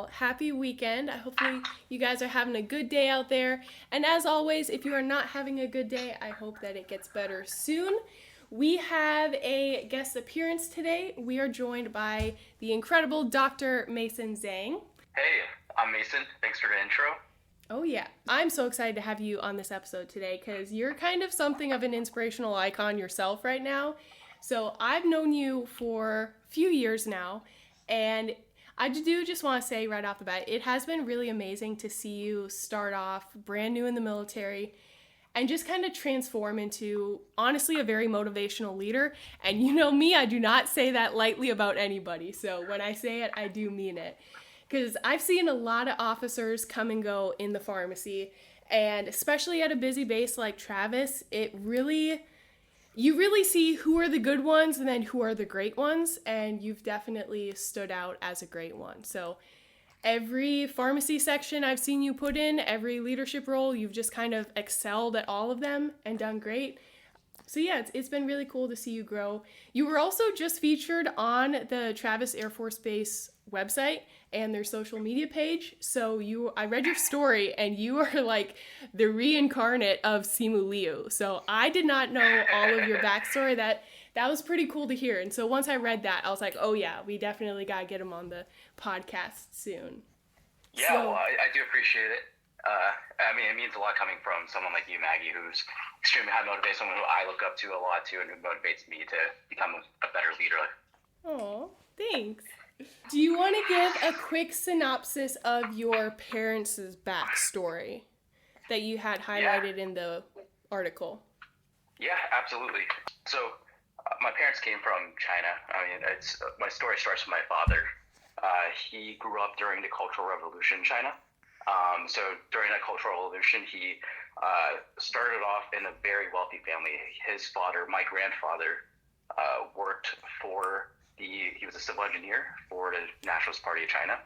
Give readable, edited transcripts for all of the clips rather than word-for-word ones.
Well, happy weekend. Hopefully you guys are having a good day out there. And as always, if you are not having a good day, I hope that it gets better soon. We have a guest appearance today. We are joined by the incredible Dr. Mason Zhang. Hey, I'm Mason. Thanks for the intro. Oh yeah, I'm so excited to have you on this episode today because you're kind of something of an inspirational icon yourself right now. So I've known you for a few years now, and I do just want to say right off the bat, it has been really amazing to see you start off brand new in the military and just kind of transform into, honestly, a very motivational leader. And you know me, I do not say that lightly about anybody. So when I say it, I do mean it. Because I've seen a lot of officers come and go in the pharmacy, and especially at a busy base like Travis, you really see who are the good ones and then who are the great ones, and you've definitely stood out as a great one. So every pharmacy section I've seen you put in, every leadership role, you've just kind of excelled at all of them and done great. So yeah, it's been really cool to see you grow. You were also just featured on the Travis Air Force Base website and their social media page. So I read your story and you are like the reincarnate of Simu Liu. So I did not know all of your backstory. That was pretty cool to hear. And so once I read that, I was like, oh yeah, we definitely got to get him on the podcast soon. Yeah, well, I do appreciate it. It means a lot coming from someone like you, Maggie, who's extremely high motivated, someone who I look up to a lot too, and who motivates me to become a better leader. Oh, thanks. Do you want to give a quick synopsis of your parents' backstory that you had highlighted in the article? Yeah, absolutely. So, my parents came from China. My story starts with my father. He grew up during the Cultural Revolution in China. So during that Cultural Revolution, he started off in a very wealthy family. His father, my grandfather, worked he was a civil engineer for the Nationalist Party of China.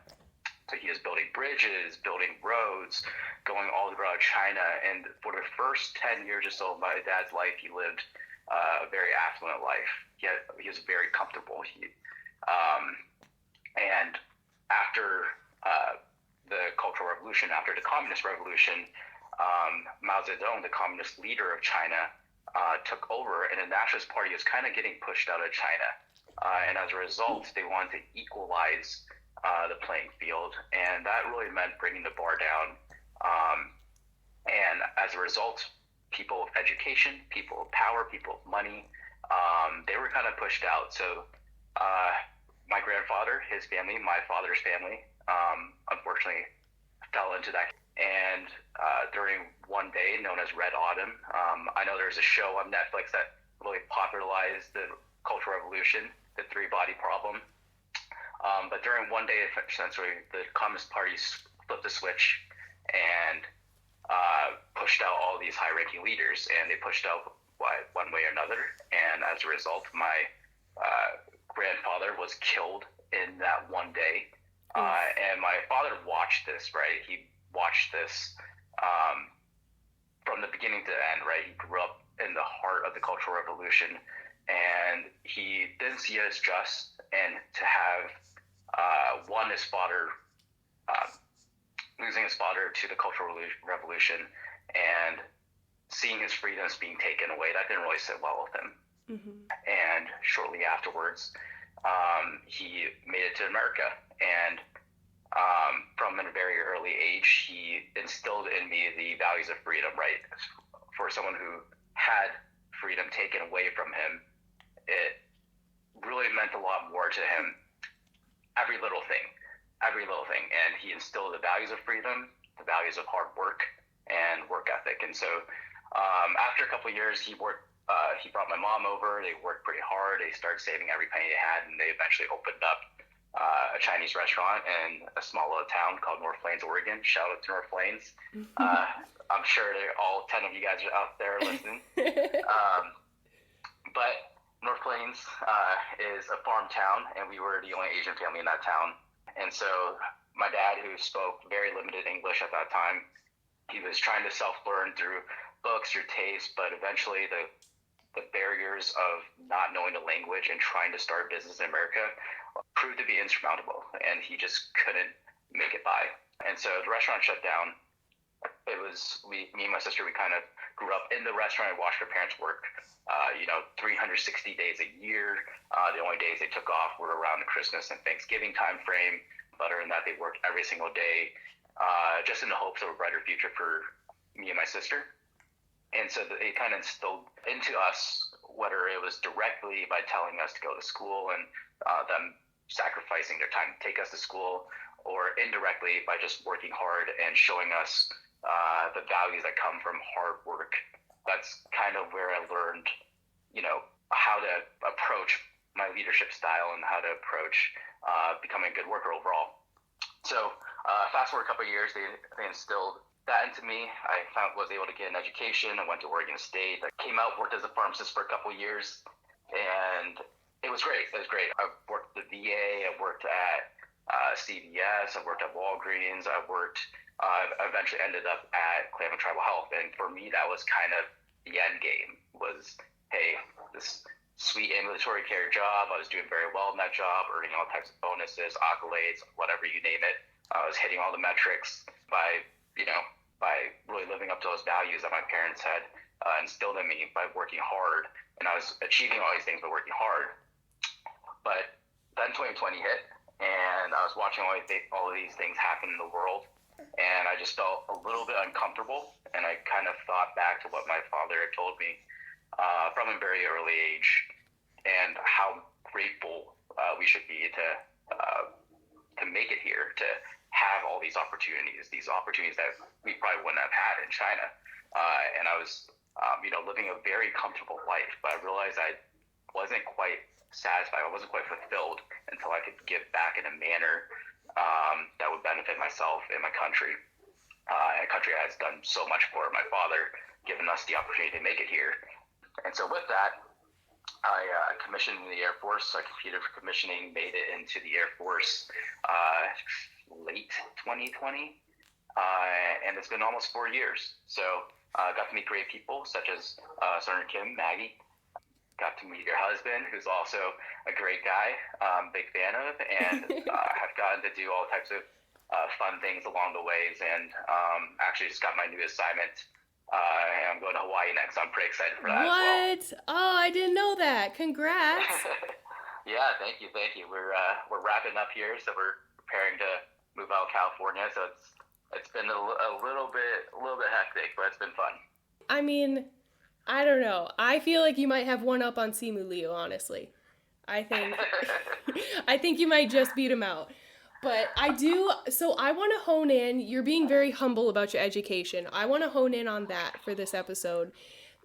So he was building bridges, building roads, going all throughout China. And for the first 10 years or so of my dad's life, he lived a very affluent life. He was very comfortable. And after the Cultural Revolution, after the Communist Revolution, Mao Zedong, the communist leader of China, took over, and the Nationalist Party was kind of getting pushed out of China. And as a result, they wanted to equalize the playing field, and that really meant bringing the bar down. And as a result, people of education, people of power, people of money, they were kind of pushed out. So my grandfather, his family, my father's family, unfortunately fell into that. And during one day known as Red Autumn, I know there's a show on Netflix that really popularized the Cultural Revolution, the three-body problem. But during one day, essentially, the Communist Party flipped the switch and pushed out all these high-ranking leaders, and they pushed out one way or another. And as a result, my grandfather was killed in that one day. And my father watched this, right? He watched this from the beginning to the end, right? He grew up in the heart of the Cultural Revolution, and he didn't see it as just, and to have his father, losing his father to the Cultural Revolution and seeing his freedoms being taken away, that didn't really sit well with him. Mm-hmm. And shortly afterwards, he made it to America, and from a very early age, he instilled in me the values of freedom, right? For someone who had freedom taken away from him, it really meant a lot more to him. Every little thing. And he instilled the values of freedom, the values of hard work, and work ethic. And so after a couple of years, he brought my mom over. They worked pretty hard. They started saving every penny they had, and they eventually opened up a Chinese restaurant in a small little town called North Plains, Oregon. Shout out to North Plains. I'm sure all 10 of you guys are out there listening. But North Plains is a farm town, and we were the only Asian family in that town. And so my dad, who spoke very limited English at that time, he was trying to self-learn through books, through taste, but eventually the barriers of not knowing the language and trying to start business in America proved to be insurmountable, and he just couldn't make it by. And so the restaurant shut down. It was me and my sister. We kind of grew up in the restaurant and watched our parents work. 360 days a year. The only days they took off were around the Christmas and Thanksgiving time frame. But other than that, they worked every single day, just in the hopes of a brighter future for me and my sister. And so it kind of instilled into us, whether it was directly by telling us to go to school and them sacrificing their time to take us to school, or indirectly by just working hard and showing us the values that come from hard work. That's kind of where I learned, how to approach my leadership style and how to approach becoming a good worker overall. So fast forward a couple of years, they instilled that into me. I was able to get an education. I went to Oregon State. I came out, worked as a pharmacist for a couple of years, and it was great. I worked at the VA. I worked at CVS. I worked at Walgreens. I eventually ended up at Klamath Tribal Health. And for me, that was kind of the end game was, hey, this sweet ambulatory care job. I was doing very well in that job, earning all types of bonuses, accolades, whatever you name it. I was hitting all the metrics by really living up to those values that my parents had instilled in me by working hard. And I was achieving all these things by working hard. But then 2020 hit, and I was watching all of these things happen in the world, and I just felt a little bit uncomfortable. And I kind of thought back to what my father had told me from a very early age, and how grateful we should be to make it here, to have all these opportunities that we probably wouldn't have had in China. And I was, living a very comfortable life, but I realized I wasn't quite satisfied. I wasn't quite fulfilled until I could give back in a manner that would benefit myself and my country. And a country has done so much for my father, giving us the opportunity to make it here. And so with that, I commissioned in the Air Force. I competed for commissioning, made it into the Air Force late 2020, and it's been almost 4 years. So I got to meet great people such as Sergeant Kim, Maggie. Got to meet your husband, who's also a great guy, big fan of, and have gotten to do all types of fun things along the ways, and actually just got my new assignment. And I'm going to Hawaii next. I'm pretty excited for that. What? As well. Oh, I didn't know that. Congrats. Yeah, thank you. We're wrapping up here, so we're preparing to move out of California. So it's been a little bit hectic, but it's been fun. I mean, I don't know. I feel like you might have one up on Simu Liu, honestly. I think you might just beat him out. But I want to hone in. You're being very humble about your education. I want to hone in on that for this episode.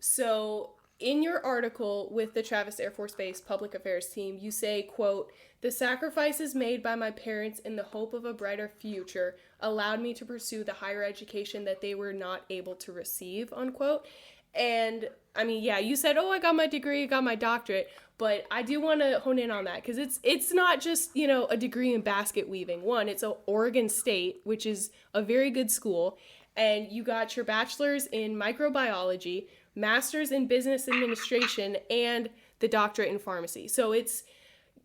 So in your article with the Travis Air Force Base Public Affairs team, you say, quote, "The sacrifices made by my parents in the hope of a brighter future allowed me to pursue the higher education that they were not able to receive," unquote. And I mean, yeah, you said, oh, I got my degree, I got my doctorate, but I do want to hone in on that because it's not just, a degree in basket weaving. One, it's Oregon State, which is a very good school, and you got your bachelor's in microbiology, master's in business administration, and the doctorate in pharmacy. So it's,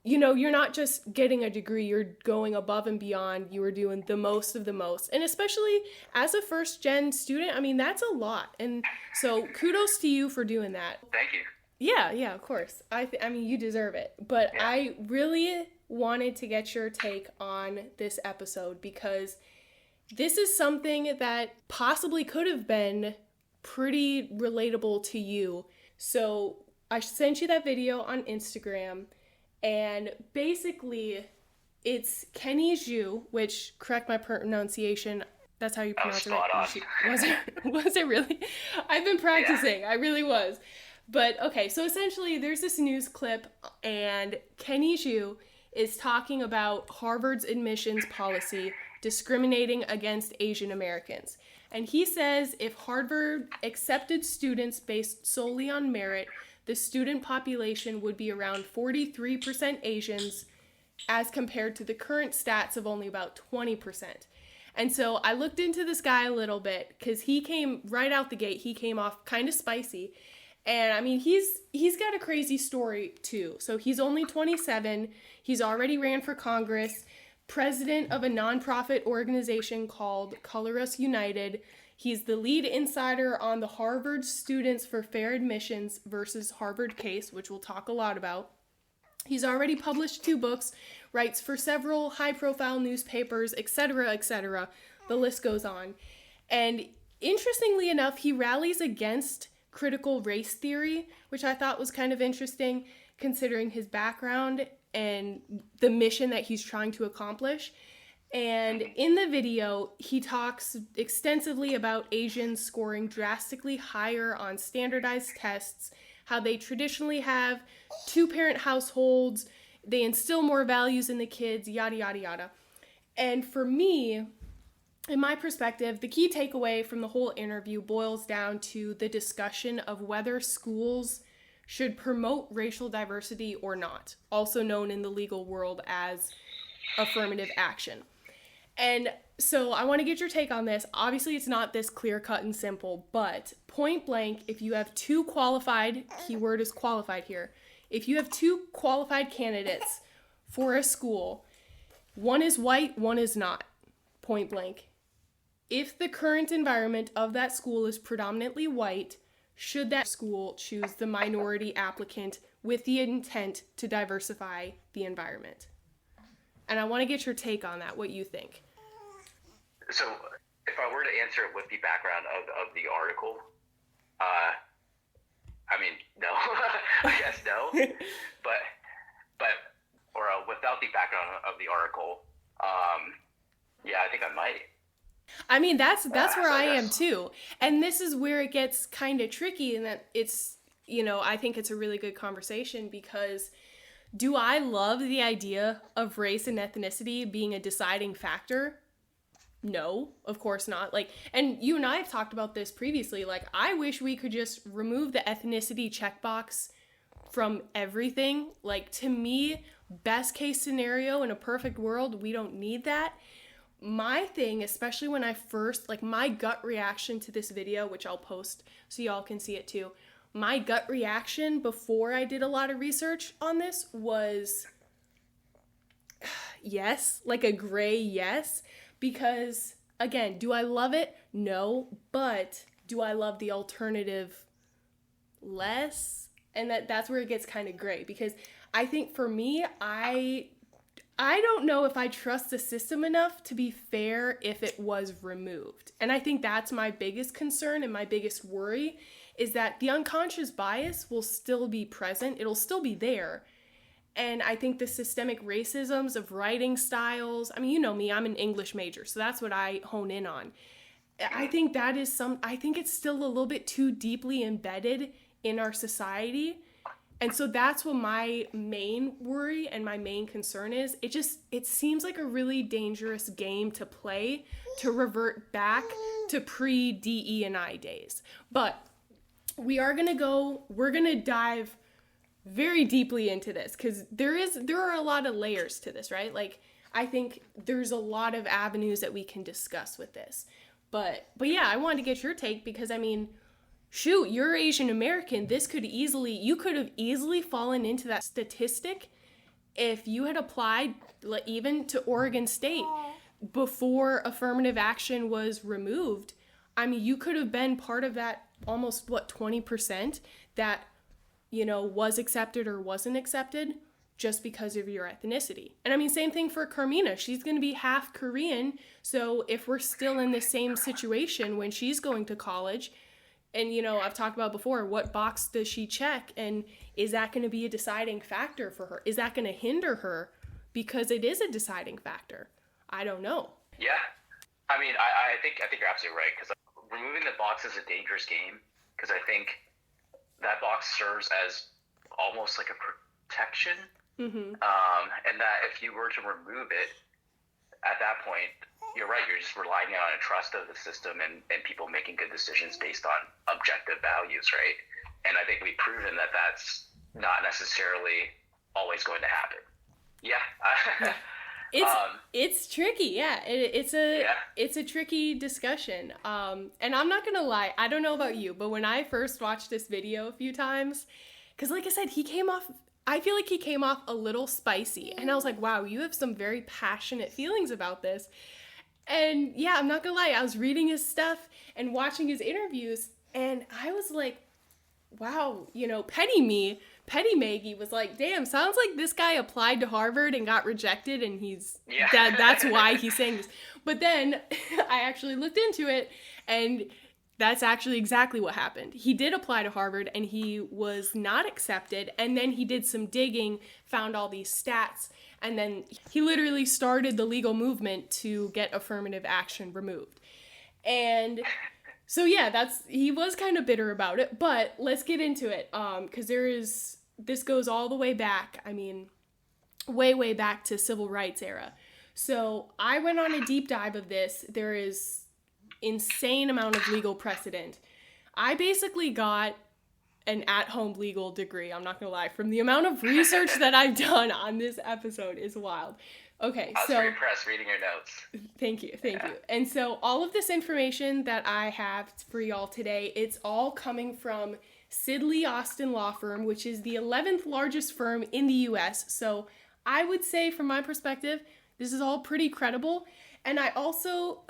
you're not just getting a degree, you're going above and beyond. You are doing the most of the most. And especially as a first-gen student, I mean, that's a lot. And so kudos to you for doing that. Thank you. Yeah, of course. I mean, you deserve it. But yeah. I really wanted to get your take on this episode because this is something that possibly could have been pretty relatable to you. So I sent you that video on Instagram. And basically, it's Kenny Zhu, which, correct my pronunciation, that's how you pronounce it, right? Was it really? I've been practicing. Yeah. I really was. But, okay, so essentially, there's this news clip, and Kenny Zhu is talking about Harvard's admissions policy discriminating against Asian Americans. And he says if Harvard accepted students based solely on merit, the student population would be around 43% Asians as compared to the current stats of only about 20%. And so I looked into this guy a little bit because he came right out the gate. He came off kind of spicy. And I mean, he's got a crazy story too. So he's only 27. He's already ran for Congress. president of a nonprofit organization called Color Us United. He's the lead insider on the Harvard Students for Fair Admissions versus Harvard case, which we'll talk a lot about. He's already published 2 books, writes for several high-profile newspapers, etc., etc. The list goes on. And interestingly enough, he rallies against critical race theory, which I thought was kind of interesting considering his background and the mission that he's trying to accomplish. And in the video, he talks extensively about Asians scoring drastically higher on standardized tests, how they traditionally have 2-parent households, they instill more values in the kids, yada, yada, yada. And for me, in my perspective, the key takeaway from the whole interview boils down to the discussion of whether schools should promote racial diversity or not, also known in the legal world as affirmative action. And so I want to get your take on this. Obviously, it's not this clear-cut and simple, but point blank, if you have 2 qualified, keyword is qualified here, if you have 2 qualified candidates for a school, one is white, one is not, point blank. If the current environment of that school is predominantly white, should that school choose the minority applicant with the intent to diversify the environment? And I want to get your take on that, what you think. So if I were to answer it with the background of the article, I mean, no, I guess no, but without the background of the article, yeah, I think I might. I mean, that's where I am too. And this is where it gets kind of tricky, in that it's, I think it's a really good conversation, because do I love the idea of race and ethnicity being a deciding factor? No, of course not. And you and I have talked about this previously. I wish we could just remove the ethnicity checkbox from everything. To me, best case scenario in a perfect world, we don't need that. My thing, especially when I first, my gut reaction to this video, which I'll post so y'all can see it too, my gut reaction before I did a lot of research on this was yes, a gray yes, because, again, do I love it? No, but do I love the alternative less? And that's where it gets kind of gray, because I think for me, I don't know if I trust the system enough to be fair if it was removed. And I think that's my biggest concern and my biggest worry, is that the unconscious bias will still be present. It'll still be there. And I think the systemic racisms of writing styles, I mean, you know me, I'm an English major, so that's what I hone in on. I think I think it's still a little bit too deeply embedded in our society. And so that's what my main worry and my main concern is. It seems like a really dangerous game to play, to revert back to pre-DE&I days. But we're going to dive very deeply into this, because there are a lot of layers to this, right? I think there's a lot of avenues that we can discuss with this. But yeah, I wanted to get your take, because I mean, shoot, you're Asian American. You could have easily fallen into that statistic if you had applied even to Oregon State before affirmative action was removed. I mean, you could have been part of that almost 20% that, was accepted or wasn't accepted just because of your ethnicity. And I mean, same thing for Carmina. She's going to be half Korean. So if we're still in the same situation when she's going to college, and, I've talked about before, what box does she check? And is that going to be a deciding factor for her? Is that going to hinder her? Because it is a deciding factor. I don't know. Yeah. I mean, I think you're absolutely right, because removing the box is a dangerous game, because I think that box serves as almost like a protection. Mm-hmm. And that if you were to remove it, at that point, you're right, you're just relying on a trust of the system and people making good decisions based on objective values, right? And I think we've proven that that's not necessarily always going to happen. Yeah. It's tricky, yeah. It's a tricky discussion. And I'm not gonna lie, I don't know about you, but when I first watched this video a few times, because like I said, he came off, I feel like he came off a little spicy. And I was like, wow, you have some very passionate feelings about this. And yeah, I'm not gonna lie, I was reading his stuff and watching his interviews, and I was like, wow, you know, Petty Maggie was like, damn, sounds like this guy applied to Harvard and got rejected, and that's why he's saying this. But then I actually looked into it, and that's actually exactly what happened. He did apply to Harvard, and he was not accepted, and then he did some digging, found all these stats, and then he literally started the legal movement to get affirmative action removed. And so yeah, he was kind of bitter about it, but let's get into it, because this goes all the way back, I mean, way back to civil rights era. So I went on a deep dive of this. There is insane amount of legal precedent. I basically got an at-home legal degree, I'm not gonna lie, from the amount of research that I've done on this episode is wild. Okay, I was very impressed reading your notes. Thank you. And so all of this information that I have for y'all today, it's all coming from Sidley Austin Law Firm, which is the 11th largest firm in the US. So I would say, from my perspective, this is all pretty credible. And I also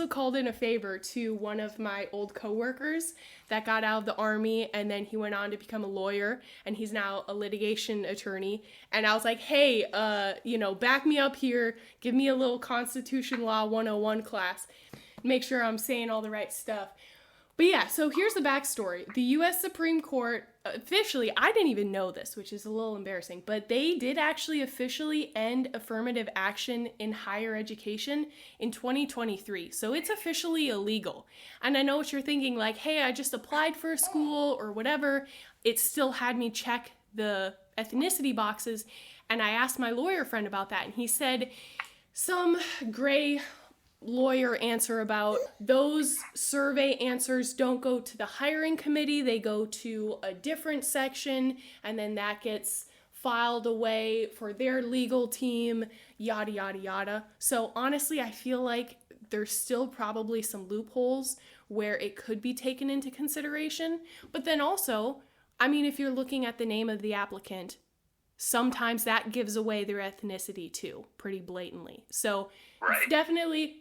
called in a favor to one of my old coworkers that got out of the Army, and then he went on to become a lawyer, and he's now a litigation attorney. And I was like, hey, back me up here, give me a little Constitution Law 101 class, make sure I'm saying all the right stuff. But yeah, so here's the backstory. The U.S. Supreme Court officially, I didn't even know this, which is a little embarrassing, but they did actually officially end affirmative action in higher education in 2023. So it's officially illegal. And I know what you're thinking, like, hey, I just applied for a school or whatever. It still had me check the ethnicity boxes. And I asked my lawyer friend about that, and he said some gray lawyer answer about those survey answers don't go to the hiring committee, they go to a different section, and then that gets filed away for their legal team, yada yada yada. So honestly, I feel like there's still probably some loopholes where it could be taken into consideration. But then also, I mean, if you're looking at the name of the applicant, sometimes that gives away their ethnicity too, pretty blatantly. So right. It's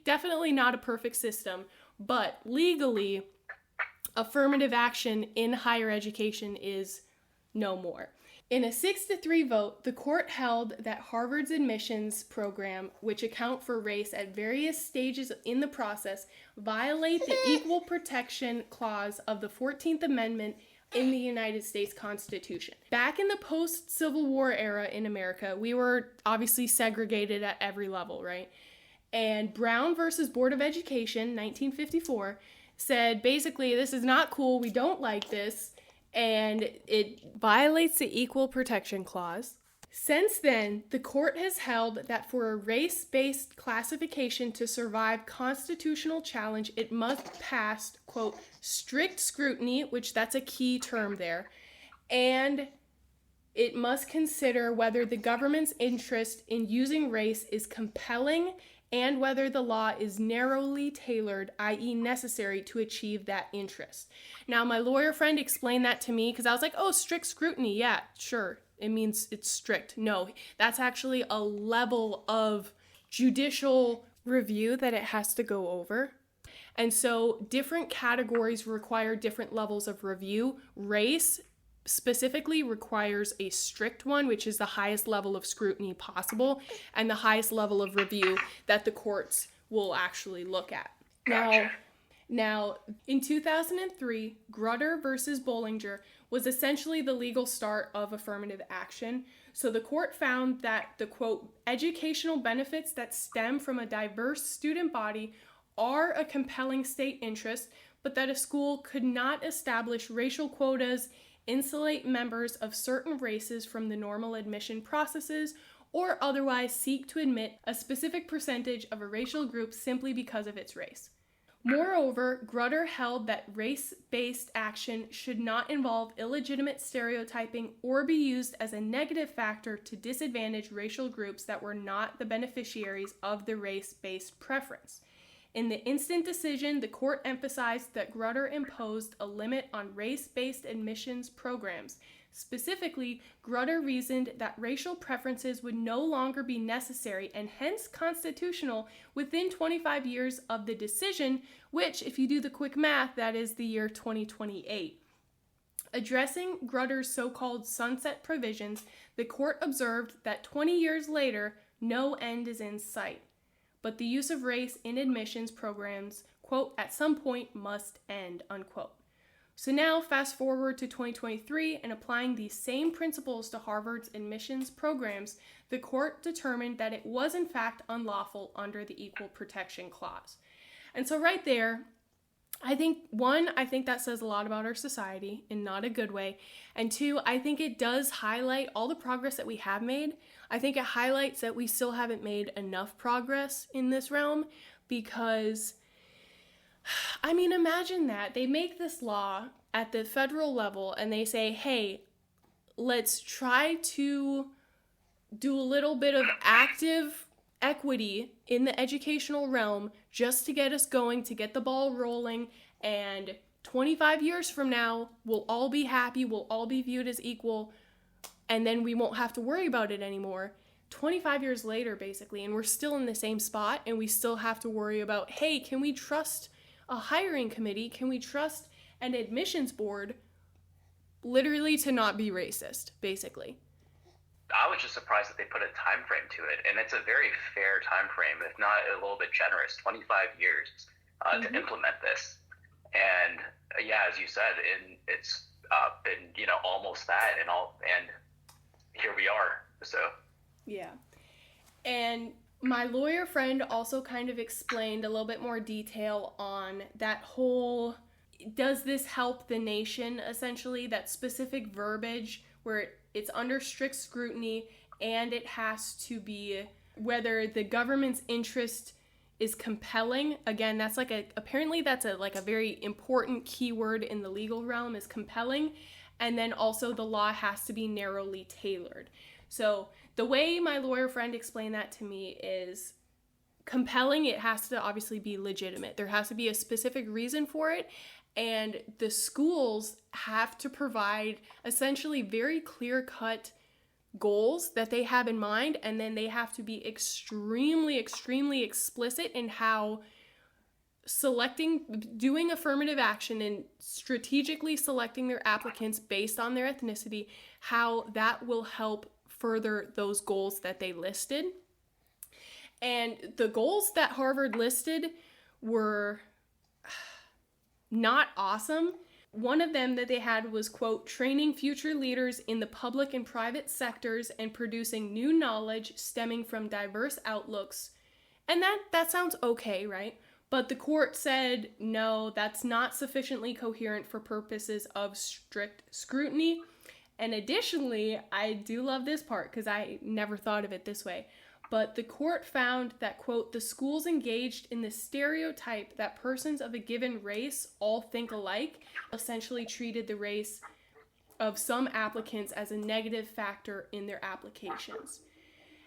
definitely not a perfect system, but legally, affirmative action in higher education is no more. In a 6-3 vote, the court held that Harvard's admissions program, which account for race at various stages in the process, violate the Equal Protection Clause of the 14th Amendment in the United States Constitution. Back in the post-Civil War era in America, we were obviously segregated at every level, right? And Brown versus Board of Education, 1954, said basically, this is not cool, we don't like this, and it violates the Equal Protection Clause. Since then, the court has held that for a race-based classification to survive constitutional challenge, it must pass, quote, strict scrutiny, which that's a key term there, and it must consider whether the government's interest in using race is compelling and whether the law is narrowly tailored, i.e. necessary to achieve that interest. Now, my lawyer friend explained that to me because I was like, oh, strict scrutiny, yeah, sure. It means it's strict. No, that's actually a level of judicial review that it has to go over. And so different categories require different levels of review. Race specifically requires a strict one, which is the highest level of scrutiny possible and the highest level of review that the courts will actually look at. Now, in 2003, Grutter versus Bollinger was essentially the legal start of affirmative action. So the court found that the, quote, educational benefits that stem from a diverse student body are a compelling state interest, but that a school could not establish racial quotas, insulate members of certain races from the normal admission processes, or otherwise seek to admit a specific percentage of a racial group simply because of its race. Moreover, Grutter held that race-based action should not involve illegitimate stereotyping or be used as a negative factor to disadvantage racial groups that were not the beneficiaries of the race-based preference. In the instant decision, the court emphasized that Grutter imposed a limit on race-based admissions programs. Specifically, Grutter reasoned that racial preferences would no longer be necessary and hence constitutional within 25 years of the decision, which, if you do the quick math, that is the year 2028. Addressing Grutter's so-called sunset provisions, the court observed that 20 years later, no end is in sight. But the use of race in admissions programs, quote, at some point must end, unquote. So now, fast forward to 2023, and applying these same principles to Harvard's admissions programs, the court determined that it was in fact unlawful under the Equal Protection Clause. And so right there, I think that says a lot about our society in not a good way. And two, I think it does highlight all the progress that we have made. I think it highlights that we still haven't made enough progress in this realm because, I mean, imagine that. They make this law at the federal level and they say, hey, let's try to do a little bit of active equity in the educational realm just to get us going, to get the ball rolling, and 25 years from now, we'll all be happy, we'll all be viewed as equal, and then we won't have to worry about it anymore. 25 years later, basically, and we're still in the same spot, and we still have to worry about, hey, can we trust a hiring committee? Can we trust an admissions board literally to not be racist, basically? I was just surprised that they put a time frame to it, and it's a very fair time frame, if not a little bit generous, 25 years to implement this. And yeah, as you said, it's been almost that, and here we are. So yeah, and my lawyer friend also kind of explained a little bit more detail on that whole, does this help the nation, essentially, that specific verbiage where it's under strict scrutiny and it has to be whether the government's interest is compelling. Again, that's apparently that's a very important keyword in the legal realm, is compelling. And then also the law has to be narrowly tailored. So the way my lawyer friend explained that to me is compelling, it has to obviously be legitimate. There has to be a specific reason for it. And the schools have to provide essentially very clear-cut goals that they have in mind, and then they have to be extremely, extremely explicit in how doing affirmative action and strategically selecting their applicants based on their ethnicity, how that will help further those goals that they listed. And the goals that Harvard listed were not awesome. One of them that they had was, quote, training future leaders in the public and private sectors and producing new knowledge stemming from diverse outlooks. And that sounds okay, right? But the court said, no, that's not sufficiently coherent for purposes of strict scrutiny. And additionally, I do love this part because I never thought of it this way. But the court found that, quote, the schools engaged in the stereotype that persons of a given race all think alike, essentially treated the race of some applicants as a negative factor in their applications.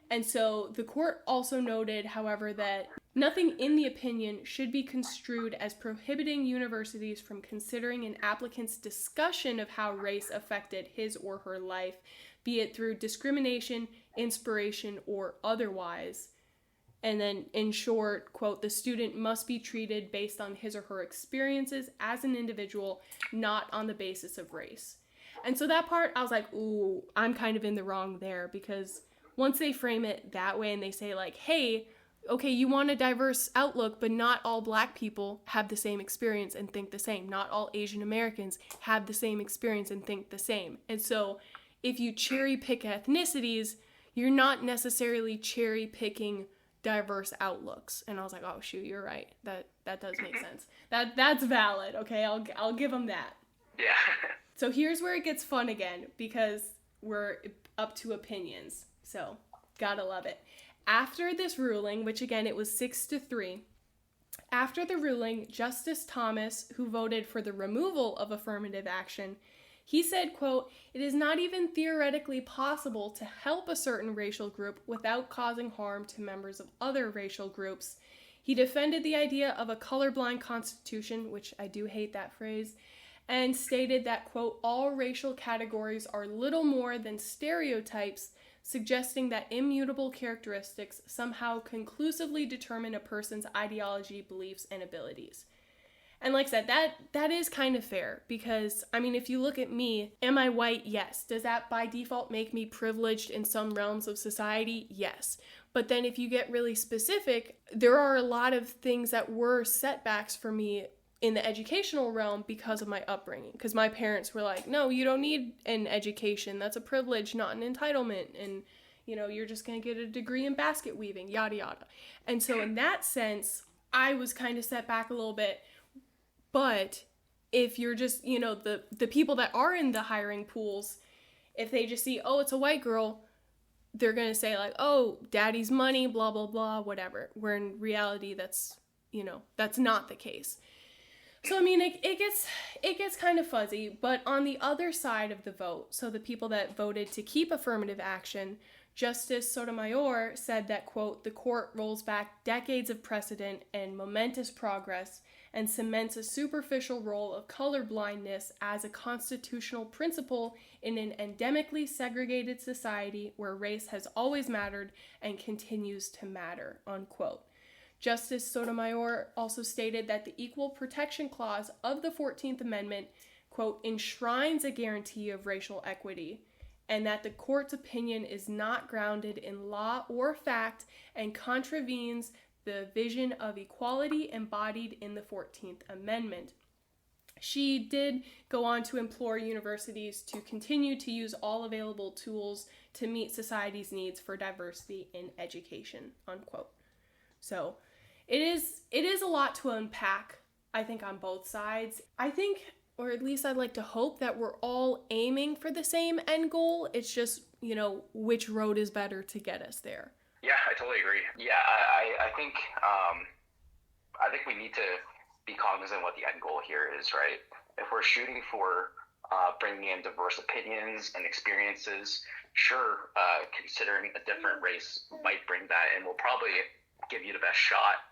And so the court also noted, however, that nothing in the opinion should be construed as prohibiting universities from considering an applicant's discussion of how race affected his or her life, be it through discrimination, inspiration, or otherwise. And then, in short, quote, the student must be treated based on his or her experiences as an individual, not on the basis of race. And so that part, I was like, ooh, I'm kind of in the wrong there, because once they frame it that way and they say, like, hey, okay, you want a diverse outlook, but not all Black people have the same experience and think the same. Not all Asian Americans have the same experience and think the same. And so if you cherry pick ethnicities, you're not necessarily cherry picking diverse outlooks. And I was like, oh shoot, you're right. That does make sense. That's valid. Okay, I'll give them that. Yeah. So here's where it gets fun again, because we're up to opinions. So gotta love it. After this ruling, which again, it was 6-3, after the ruling, Justice Thomas, who voted for the removal of affirmative action, he said, quote, it is not even theoretically possible to help a certain racial group without causing harm to members of other racial groups. He defended the idea of a colorblind constitution, which I do hate that phrase, and stated that, quote, all racial categories are little more than stereotypes, suggesting that immutable characteristics somehow conclusively determine a person's ideology, beliefs, and abilities. And like I said, that is kind of fair because, I mean, if you look at me, am I white? Yes. Does that by default make me privileged in some realms of society? Yes. But then if you get really specific, there are a lot of things that were setbacks for me in the educational realm because of my upbringing. Because my parents were like, no, you don't need an education. That's a privilege, not an entitlement. And, you know, you're just going to get a degree in basket weaving, yada, yada. And so in that sense, I was kind of set back a little bit. But if you're just, you know, the people that are in the hiring pools, if they just see, oh, it's a white girl, they're going to say like, oh, daddy's money, blah, blah, blah, whatever. Where in reality, that's, you know, that's not the case. So, I mean, it gets kind of fuzzy. But on the other side of the vote, so the people that voted to keep affirmative action, Justice Sotomayor said that, quote, the court rolls back decades of precedent and momentous progress and cements a superficial role of colorblindness as a constitutional principle in an endemically segregated society where race has always mattered and continues to matter, unquote. Justice Sotomayor also stated that the Equal Protection Clause of the 14th Amendment, quote, enshrines a guarantee of racial equity, and that the court's opinion is not grounded in law or fact and contravenes the vision of equality embodied in the 14th Amendment. She did go on to implore universities to continue to use all available tools to meet society's needs for diversity in education, unquote. So it is a lot to unpack, I think, on both sides. I think, or at least I'd like to hope, that we're all aiming for the same end goal. It's just, you know, which road is better to get us there. Yeah, I totally agree. Yeah, I think we need to be cognizant of what the end goal here is, right? If we're shooting for bringing in diverse opinions and experiences, sure, considering a different race might bring that and will probably give you the best shot.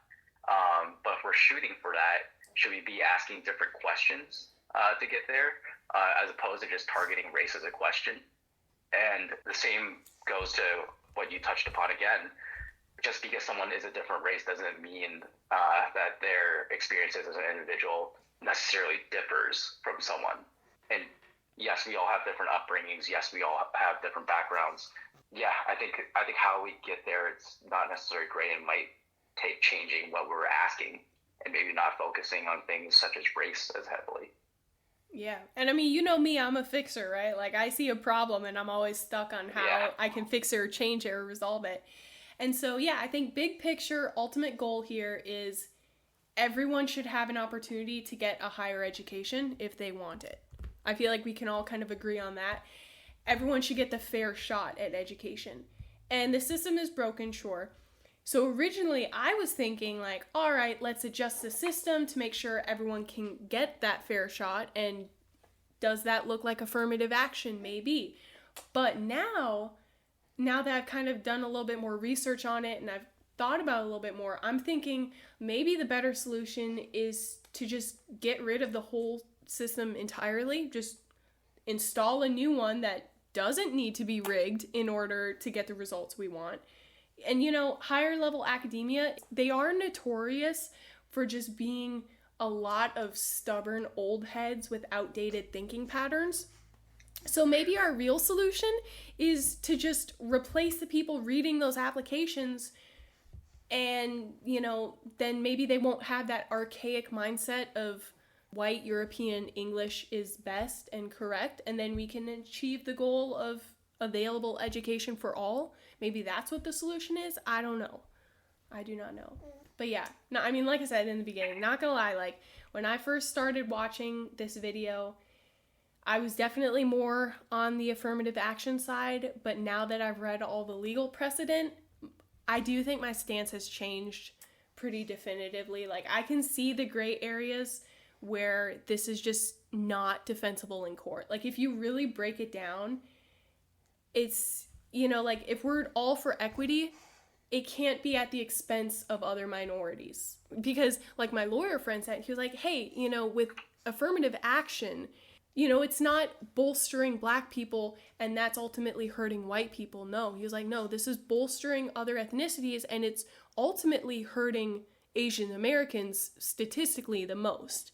But if we're shooting for that, should we be asking different questions to get there as opposed to just targeting race as a question? And the same goes to what you touched upon again. Just because someone is a different race doesn't mean that their experiences as an individual necessarily differs from someone. And yes, we all have different upbringings. Yes, we all have different backgrounds. Yeah, I think how we get there, it's not necessarily great and might take changing what we're asking and maybe not focusing on things such as race as heavily. Yeah. And I mean, you know me, I'm a fixer, right? Like I see a problem and I'm always stuck on how I can fix it or change it or resolve it. And so, yeah, I think big picture, ultimate goal here is everyone should have an opportunity to get a higher education if they want it. I feel like we can all kind of agree on that. Everyone should get the fair shot at education. And the system is broken, sure. So originally I was thinking like, all right, let's adjust the system to make sure everyone can get that fair shot. And does that look like affirmative action? Maybe. But now that I've kind of done a little bit more research on it and I've thought about it a little bit more, I'm thinking maybe the better solution is to just get rid of the whole system entirely. Just install a new one that doesn't need to be rigged in order to get the results we want. And, you know, higher level academia, they are notorious for just being a lot of stubborn old heads with outdated thinking patterns. So maybe our real solution is to just replace the people reading those applications and, you know, then maybe they won't have that archaic mindset of white European English is best and correct, and then we can achieve the goal of available education for all. Maybe that's what the solution is. I don't know. I do not know. But yeah, no, I mean, like I said in the beginning, not gonna lie, like when I first started watching this video, I was definitely more on the affirmative action side, but now that I've read all the legal precedent, I do think my stance has changed pretty definitively. Like I can see the gray areas where this is just not defensible in court. Like if you really break it down, it's, you know, like if we're all for equity, it can't be at the expense of other minorities. Because, like my lawyer friend said, he was like, hey, with affirmative action, it's not bolstering black people and that's ultimately hurting white people. No, he was like, no, this is bolstering other ethnicities and it's ultimately hurting Asian Americans statistically the most,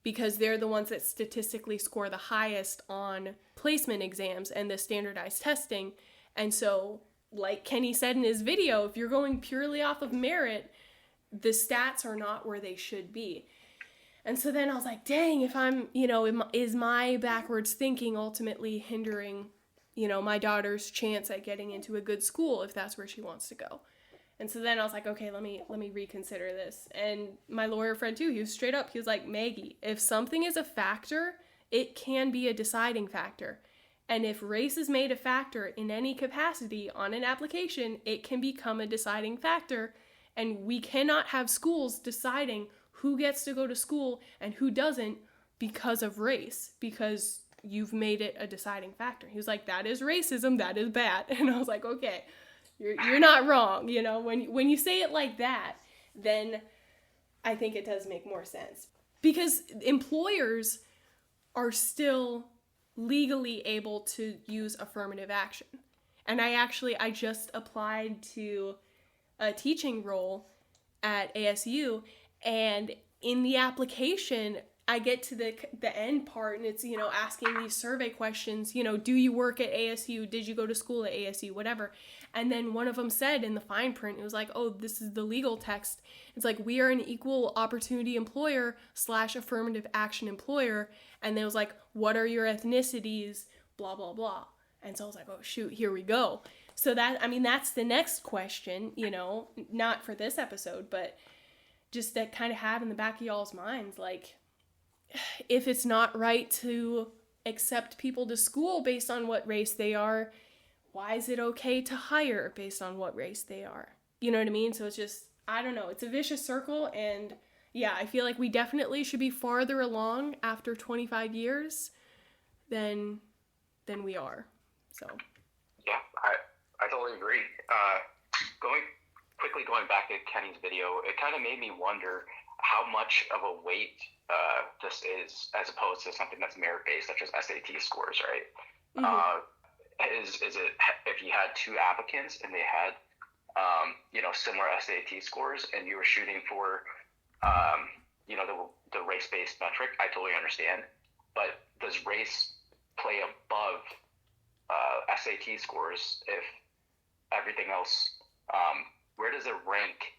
because they're the ones that statistically score the highest on placement exams and the standardized testing. And so, like Kenny said in his video, if you're going purely off of merit, the stats are not where they should be. And so then I was like, dang, if I'm, is my backwards thinking ultimately hindering, my daughter's chance at getting into a good school if that's where she wants to go? And so then I was like, okay, let me reconsider this. And my lawyer friend too, he was straight up, he was like, Maggie, if something is a factor, it can be a deciding factor. And if race is made a factor in any capacity on an application, it can become a deciding factor. And we cannot have schools deciding who gets to go to school and who doesn't because of race, because you've made it a deciding factor. He was like, that is racism, that is bad. And I was like, okay, you're not wrong. When you say it like that, then I think it does make more sense. Because employers are still legally able to use affirmative action. And I just applied to a teaching role at ASU, and in the application, I get to the end part, and it's, asking these survey questions, do you work at ASU? Did you go to school at ASU? Whatever. And then one of them said in the fine print, it was like, oh, this is the legal text. It's like, we are an equal opportunity employer / affirmative action employer. And then it was like, what are your ethnicities? Blah, blah, blah. And so I was like, oh, shoot, here we go. So that's the next question, not for this episode, but just that kind of have in the back of y'all's minds, like, if it's not right to accept people to school based on what race they are, why is it okay to hire based on what race they are? You know what I mean? So it's just, I don't know, it's a vicious circle, and yeah, I feel like we definitely should be farther along after 25 years than we are. So yeah, I totally agree. Going back to Kenny's video, it kind of made me wonder how much of a weight this is, as opposed to something that's merit-based, such as SAT scores, right? Mm-hmm. Is it, if you had two applicants and they had, similar SAT scores, and you were shooting for, the race-based metric, I totally understand. But does race play above SAT scores if everything else, where does it rank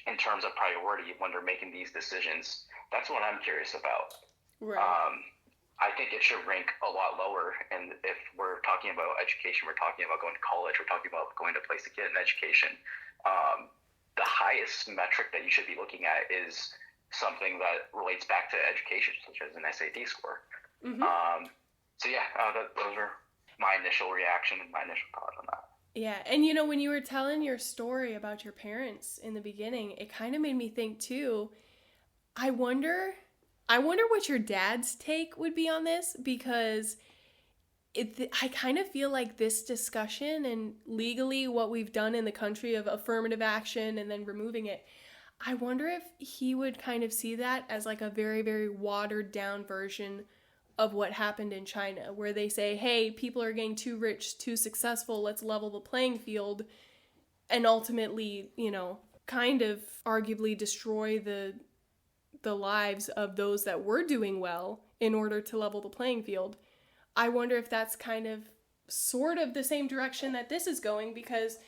in terms of priority when they're making these decisions? That's what I'm curious about. Right. I think it should rank a lot lower. And if we're talking about education, we're talking about going to college, we're talking about going to a place to get an education. The highest metric that you should be looking at is something that relates back to education, such as an SAT score. Mm-hmm. Those are my initial reaction and my initial thought on that. Yeah, and when you were telling your story about your parents in the beginning, it kind of made me think too, I wonder what your dad's take would be on this, because I kind of feel like this discussion and legally what we've done in the country of affirmative action and then removing it, I wonder if he would kind of see that as like a very, very watered down version of what happened in China, where they say, hey, people are getting too rich, too successful, let's level the playing field, and ultimately, kind of arguably destroy the lives of those that were doing well in order to level the playing field. I wonder if that's kind of sort of the same direction that this is going, because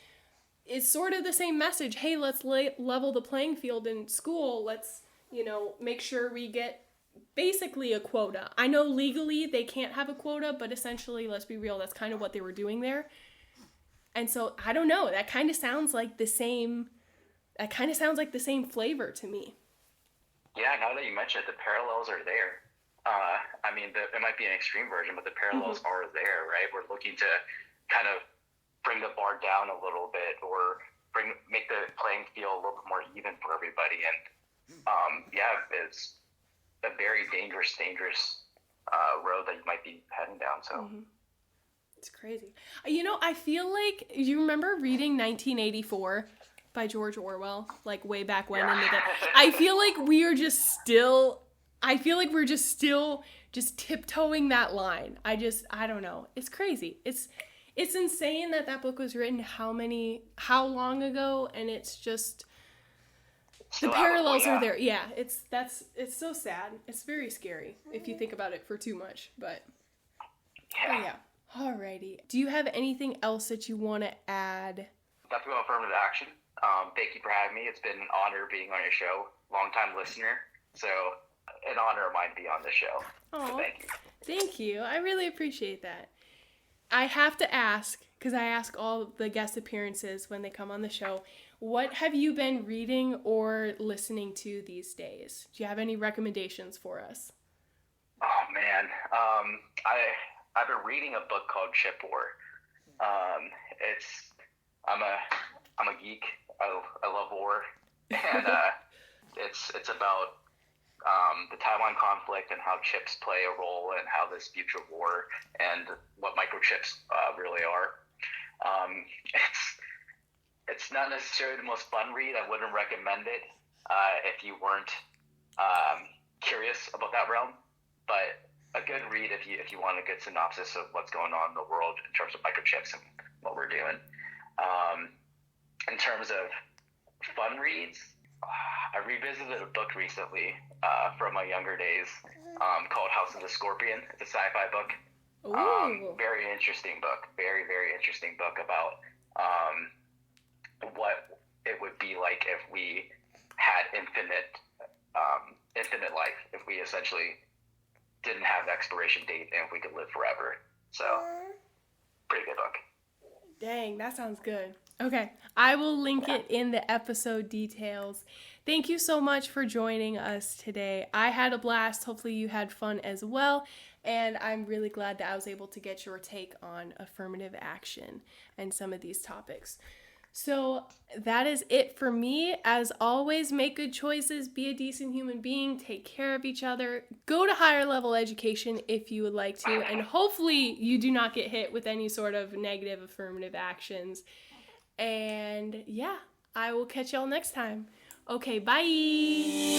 it's sort of the same message. Hey, let's level the playing field in school. Let's, make sure we get basically a quota. I know legally they can't have a quota, but essentially, let's be real, that's kind of what they were doing there. And so, I don't know, that kind of sounds like the same flavor to me. Yeah, now that you mention it, the parallels are there. It might be an extreme version, but the parallels mm-hmm. are there, right? We're looking to kind of bring the bar down a little bit, or make the playing field a little bit more even for everybody. And it's a very dangerous road that you might be heading down. So, It's crazy. You know, I feel like, you remember reading 1984 by George Orwell, like way back when in the day? I feel like we're just still just tiptoeing that line. I don't know. It's crazy. It's insane that book was written how long ago, and it's just, the parallels are there. Yeah, it's so sad. It's very scary if you think about it for too much, but yeah. Alrighty. Do you have anything else that you want to add? Definitely affirmative action. Thank you for having me. It's been an honor being on your show. Long-time listener. So an honor of mine to be on this show. So thank you. Thank you. I really appreciate that. I have to ask, because I ask all the guest appearances when they come on the show, what have you been reading or listening to these days? Do you have any recommendations for us? Oh, man. I've been reading a book called Chip War. I'm a geek. I love war, and it's about the Taiwan conflict and how chips play a role in how this future war and what microchips really are. It's not necessarily the most fun read. I wouldn't recommend it if you weren't curious about that realm, but a good read if you want a good synopsis of what's going on in the world in terms of microchips and what we're doing. In terms of fun reads, I revisited a book recently from my younger days called House of the Scorpion. It's a sci-fi book. Very interesting book. Very, very interesting book about what it would be like if we had infinite life, if we essentially didn't have expiration date and if we could live forever. So, pretty good book. Dang, that sounds good. Okay, I will link it in the episode details. Thank you so much for joining us today. I had a blast. Hopefully you had fun as well. And I'm really glad that I was able to get your take on affirmative action and some of these topics. So that is it for me. As always, make good choices, be a decent human being, take care of each other, go to higher level education if you would like to, and hopefully you do not get hit with any sort of negative affirmative actions. And yeah, I will catch y'all next time. Okay, bye.